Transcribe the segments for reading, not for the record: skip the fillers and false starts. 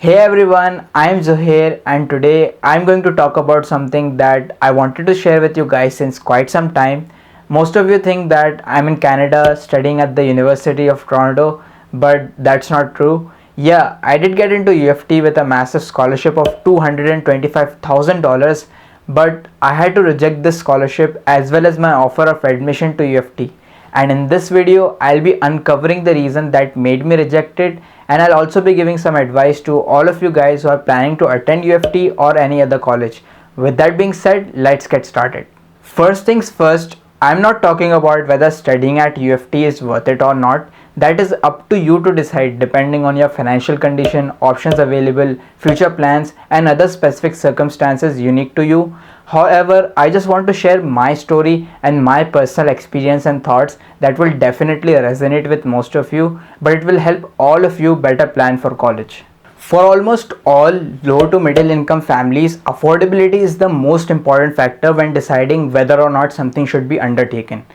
Hey everyone, I am Zuhair and today I am going to talk about something that I wanted to share with you guys since quite some time. Most of you think that I'm in Canada studying at the University of Toronto, but that's not true. Yeah, I did get into UFT with a massive scholarship of $225,000, but I had to reject this scholarship as well as my offer of admission to UFT. And in this video, I'll be uncovering the reason that made me reject it, and I'll also be giving some advice to all of you guys who are planning to attend UFT or any other college. With that being said, let's get started. First things first, I'm not talking about whether studying at UFT is worth it or not. That is up to you to decide depending on your financial condition, options available, future plans, and other specific circumstances unique to you. However, I just want to share my story and my personal experience and thoughts that will definitely resonate with most of you, but it will help all of you better plan for college. For almost all low to middle income families, affordability is the most important factor when deciding whether or not something should be undertaken.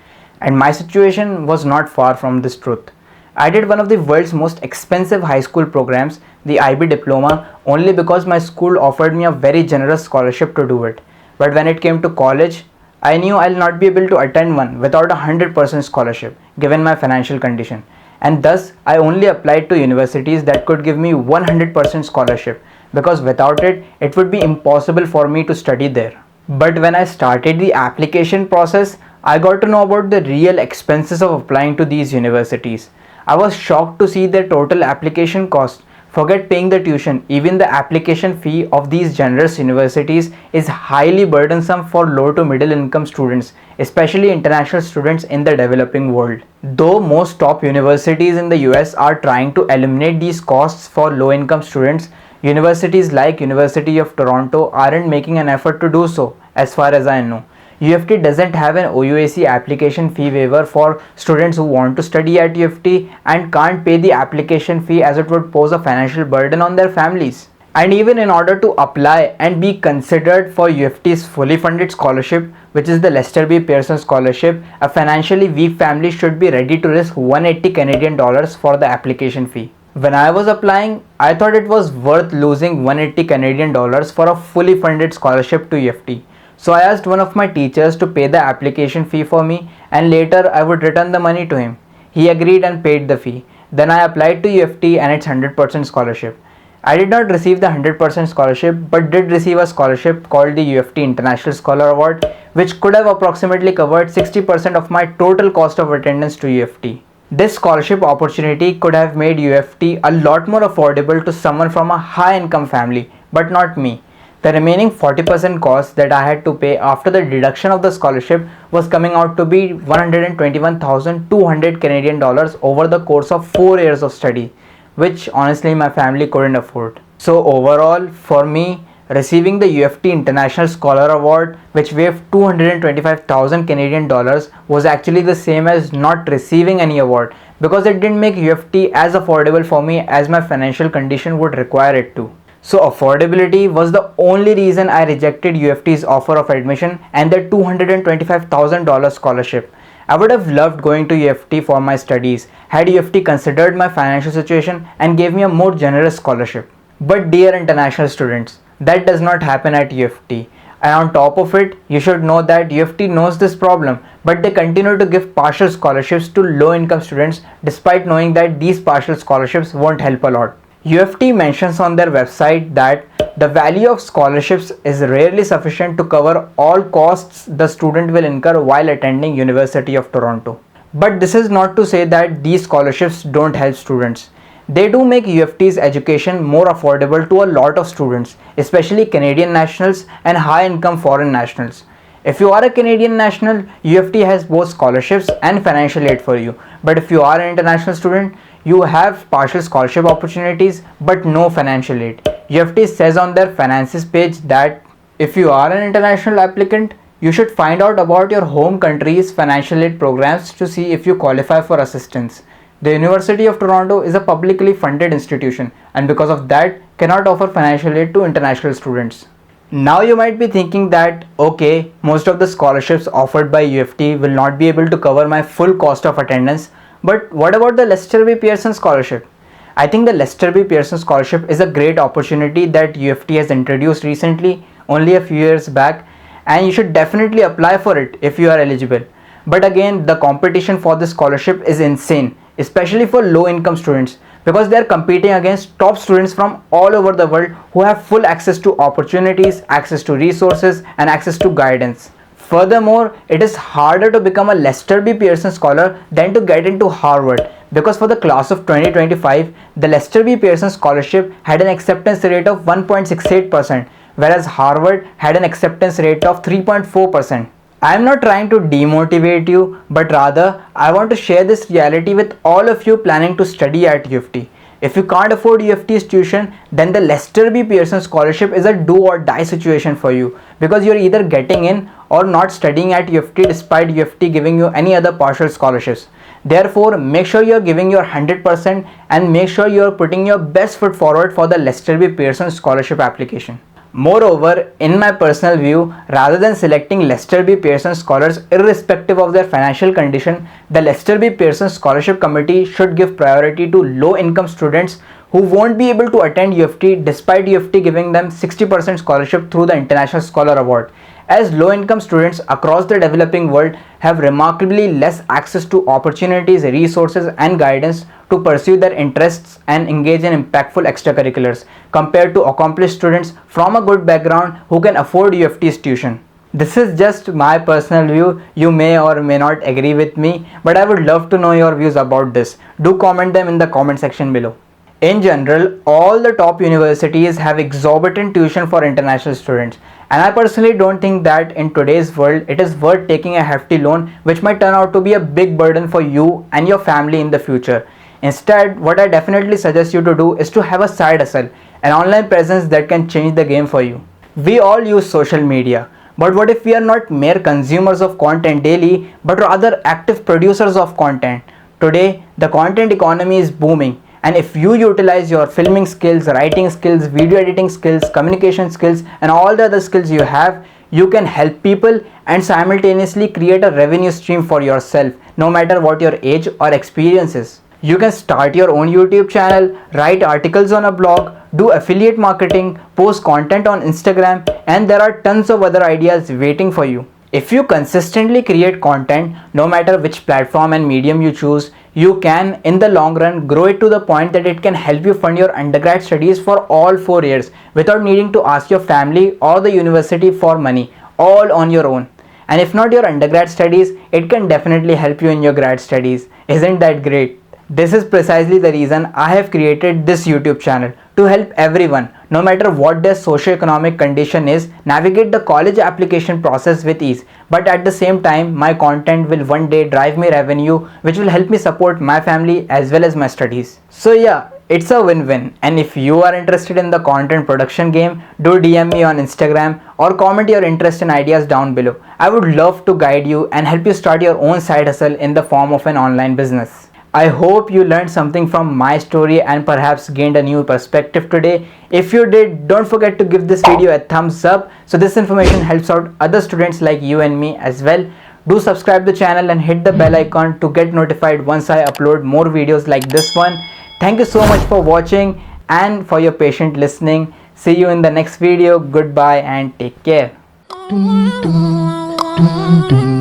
And my situation was not far from this truth. I did one of the world's most expensive high school programs, the IB diploma, only because my school offered me a very generous scholarship to do it. But when it came to college, I knew I'll not be able to attend one without a 100% scholarship given my financial condition. And thus, I only applied to universities that could give me 100% scholarship because without it, it would be impossible for me to study there. But when I started the application process, I got to know about the real expenses of applying to these universities. I was shocked to see their total application cost. Forget paying the tuition, even the application fee of these generous universities is highly burdensome for low to middle income students, especially international students in the developing world. Though most top universities in the US are trying to eliminate these costs for low income students, universities like University of Toronto aren't making an effort to do so, as far as I know. UFT doesn't have an OUAC application fee waiver for students who want to study at UFT and can't pay the application fee as it would pose a financial burden on their families. And even in order to apply and be considered for UFT's fully funded scholarship, which is the Lester B. Pearson scholarship, a financially weak family should be ready to risk 180 Canadian dollars for the application fee. When I was applying, I thought it was worth losing 180 Canadian dollars for a fully funded scholarship to UFT. So I asked one of my teachers to pay the application fee for me and later I would return the money to him. He agreed and paid the fee. Then I applied to UFT and its 100% scholarship. I did not receive the 100% scholarship but did receive a scholarship called the UFT International Scholar Award, which could have approximately covered 60% of my total cost of attendance to UFT. This scholarship opportunity could have made UFT a lot more affordable to someone from a high income family, but not me. The remaining 40% cost that I had to pay after the deduction of the scholarship was coming out to be 121,200 Canadian dollars over the course of 4 years of study, which honestly my family couldn't afford. So overall, for me, receiving the UFT International Scholar Award, which waived 225,000 Canadian dollars, was actually the same as not receiving any award because it didn't make UFT as affordable for me as my financial condition would require it to. So affordability was the only reason I rejected UFT's offer of admission and their $225,000 scholarship. I would have loved going to UFT for my studies had UFT considered my financial situation and gave me a more generous scholarship. But dear international students, that does not happen at UFT. And on top of it, you should know that UFT knows this problem, but they continue to give partial scholarships to low income students despite knowing that these partial scholarships won't help a lot. UFT mentions on their website that the value of scholarships is rarely sufficient to cover all costs the student will incur while attending University of Toronto. But this is not to say that these scholarships don't help students. They do make UFT's education more affordable to a lot of students, especially Canadian nationals and high-income foreign nationals. If you are a Canadian national, UFT has both scholarships and financial aid for you. But if you are an international student, you have partial scholarship opportunities but no financial aid. UFT says on their finances page that if you are an international applicant, you should find out about your home country's financial aid programs to see if you qualify for assistance. The University of Toronto is a publicly funded institution and because of that cannot offer financial aid to international students. Now you might be thinking that, okay, most of the scholarships offered by UFT will not be able to cover my full cost of attendance, but what about the Lester B. Pearson scholarship? I think the Lester B. Pearson Scholarship is a great opportunity that UFT has introduced recently, only a few years back, and you should definitely apply for it if you are eligible. But again, the competition for this scholarship is insane, especially for low income students, because they are competing against top students from all over the world who have full access to opportunities, access to resources, and access to guidance. Furthermore, it is harder to become a Lester B. Pearson scholar than to get into Harvard, because for the class of 2025, the Lester B. Pearson scholarship had an acceptance rate of 1.68%, whereas Harvard had an acceptance rate of 3.4%. I am not trying to demotivate you, but rather I want to share this reality with all of you planning to study at UFT. If you can't afford UFT's tuition, then the Lester B. Pearson scholarship is a do or die situation for you, because you're either getting in or not studying at UFT despite UFT giving you any other partial scholarships. Therefore, make sure you're giving your 100% and make sure you're putting your best foot forward for the Lester B. Pearson scholarship application. Moreover, in my personal view, rather than selecting Lester B. Pearson scholars irrespective of their financial condition, the Lester B. Pearson Scholarship Committee should give priority to low-income students who won't be able to attend UFT despite UFT giving them 60% scholarship through the International Scholar Award, as low-income students across the developing world have remarkably less access to opportunities, resources, and guidance to pursue their interests and engage in impactful extracurriculars compared to accomplished students from a good background who can afford UFT's tuition. This is just my personal view. You may or may not agree with me, but I would love to know your views about this. Do comment them in the comment section below. In general, all the top universities have exorbitant tuition for international students, and I personally don't think that in today's world it is worth taking a hefty loan which might turn out to be a big burden for you and your family in the future. Instead, what I definitely suggest you to do is to have a side hustle, an online presence that can change the game for you. We all use social media, but what if we are not mere consumers of content daily, but rather active producers of content? Today, the content economy is booming, and if you utilize your filming skills, writing skills, video editing skills, communication skills, and all the other skills you have, you can help people and simultaneously create a revenue stream for yourself, no matter what your age or experience is. You can start your own YouTube channel, write articles on a blog, do affiliate marketing, post content on Instagram, and there are tons of other ideas waiting for you. If you consistently create content, no matter which platform and medium you choose, you can, in the long run, grow it to the point that it can help you fund your undergrad studies for all 4 years without needing to ask your family or the university for money, all on your own. And if not your undergrad studies, it can definitely help you in your grad studies. Isn't that great? This is precisely the reason I have created this YouTube channel, to help everyone, no matter what their socioeconomic condition is, navigate the college application process with ease. But at the same time, my content will one day drive me revenue, which will help me support my family as well as my studies. So yeah, it's a win-win. And if you are interested in the content production game, do DM me on Instagram or comment your interest and ideas down below. I would love to guide you and help you start your own side hustle in the form of an online business. I hope you learned something from my story and perhaps gained a new perspective today. If you did, don't forget to give this video a thumbs up so this information helps out other students like you and me as well. Do subscribe the channel and hit the bell icon to get notified once I upload more videos like this one. Thank you so much for watching and for your patient listening. See you in the next video. Goodbye and take care. Dun, dun, dun, dun.